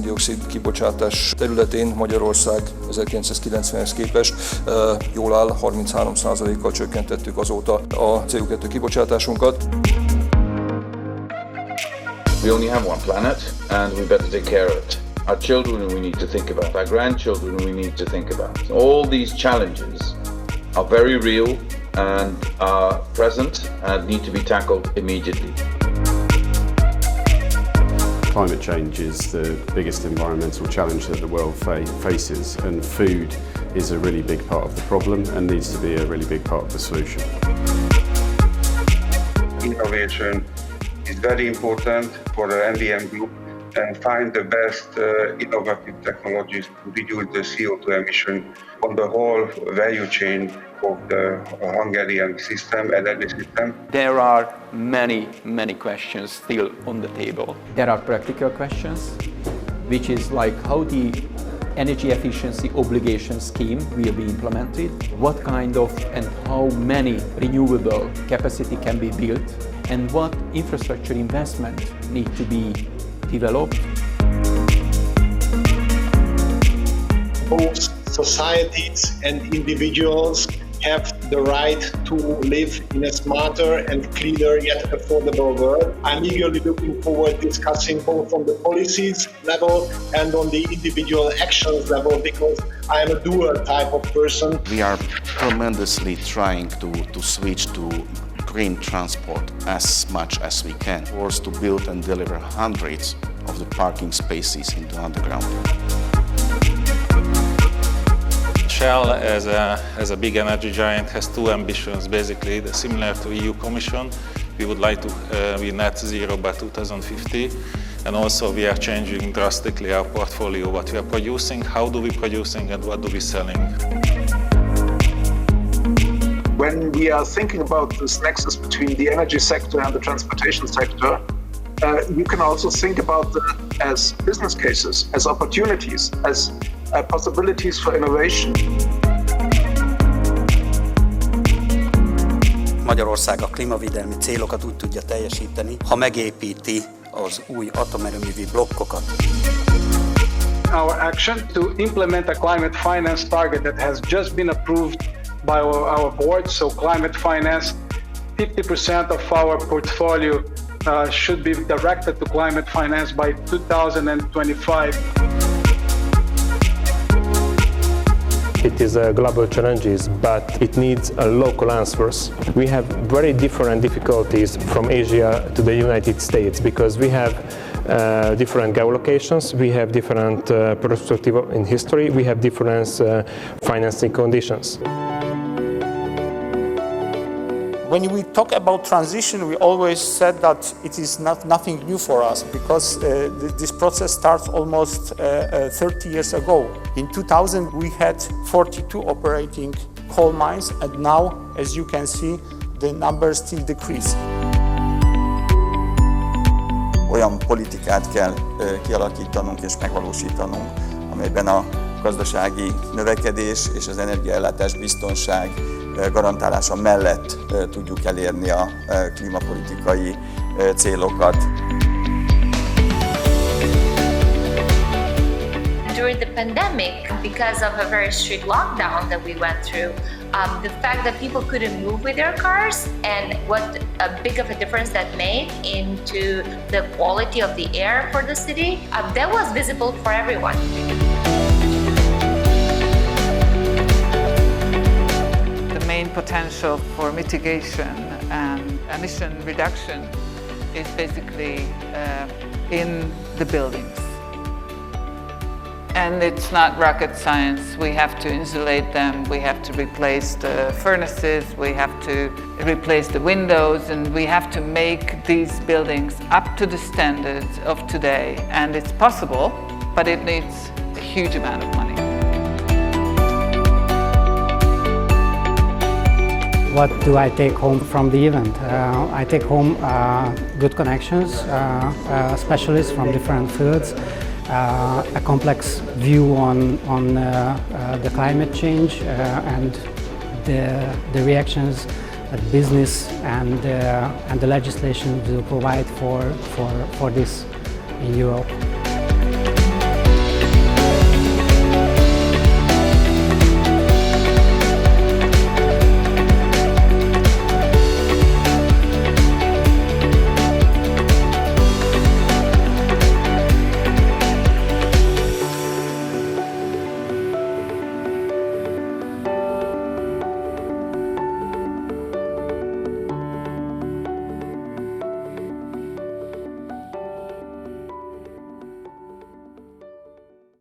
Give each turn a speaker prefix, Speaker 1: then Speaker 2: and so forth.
Speaker 1: szén-dioxid kibocsátás területén Magyarország 1990-hez képest jól áll, 33%-kal csökkentettük azóta a CO2 kibocsátásunkat.
Speaker 2: We only have one planet and we better take care of it. Our children we need to think about, our grandchildren we need to think about. All these challenges are very real and are present and need to be tackled immediately.
Speaker 3: Climate change is the biggest environmental challenge that the world faces, and food is a really big part of the problem and needs to be a really big part of the solution.
Speaker 4: Innovation is very important for the NVM group and find the best innovative technologies to reduce the CO2 emission on the whole value chain of the Hungarian system, energy system.
Speaker 5: There are many questions still on the table. There are practical questions, which is like how the energy efficiency obligation scheme will be implemented, what kind of and how many renewable capacity can be built, and what infrastructure investment need to be developed.
Speaker 6: Both societies and individuals have the right to live in a smarter and cleaner yet affordable world. I'm eagerly looking forward to discussing both on the policies level and on the individual actions level, because I am a dual type of person.
Speaker 7: We are tremendously trying to switch to green transport as much as we can, or to build and deliver hundreds of the parking spaces into underground.
Speaker 8: Shell, as a big energy giant, has two ambitions, basically, similar to EU Commission. We would like to be net zero by 2050, and also we are changing drastically our portfolio, what we are producing, how do we producing, and what do we selling.
Speaker 9: When we are thinking about this nexus between the energy sector and the transportation sector, you can also think about them as business cases, as opportunities, as possibilities for innovation.
Speaker 10: Magyarország a klímavédelmi célokat úgy tudja teljesíteni, ha megépíti az új atomerőművi blokkokat.
Speaker 11: Our action to implement a climate finance target that has just been approved by our board, so climate finance, 50% of our portfolio should be directed to climate finance by 2025.
Speaker 12: It is a global challenges, but it needs a local answers. We have very different difficulties from Asia to the United States because we have different geolocations, we have different perspective in history, we have different financing conditions.
Speaker 13: When we talk about transition, we always said that it is nothing new for us, because this process starts almost 30 years ago. In 2000 we had 42 operating coal mines, and now, as you can see, the numbers still decrease.
Speaker 14: Olyan politikát kell kialakítanunk és megvalósítanunk, amelyben a gazdasági növekedés és az energiaellátás biztonság garantálása mellett tudjuk elérni a klímapolitikai célokat.
Speaker 15: During the pandemic, because of a very strict lockdown that we went through, the fact that people couldn't move with their cars and what a big of a difference that made into the quality of the air for the city, that was visible for everyone.
Speaker 16: The main potential for mitigation and emission reduction is basically in the buildings. And it's not rocket science. We have to insulate them, we have to replace the furnaces, we have to replace the windows, and we have to make these buildings up to the standards of today. And it's possible, but it needs a huge amount of money.
Speaker 17: What do I take home from the event? I take home good connections, specialists from different fields, a complex view on the climate change and the reactions that business and the legislation will provide for this in Europe.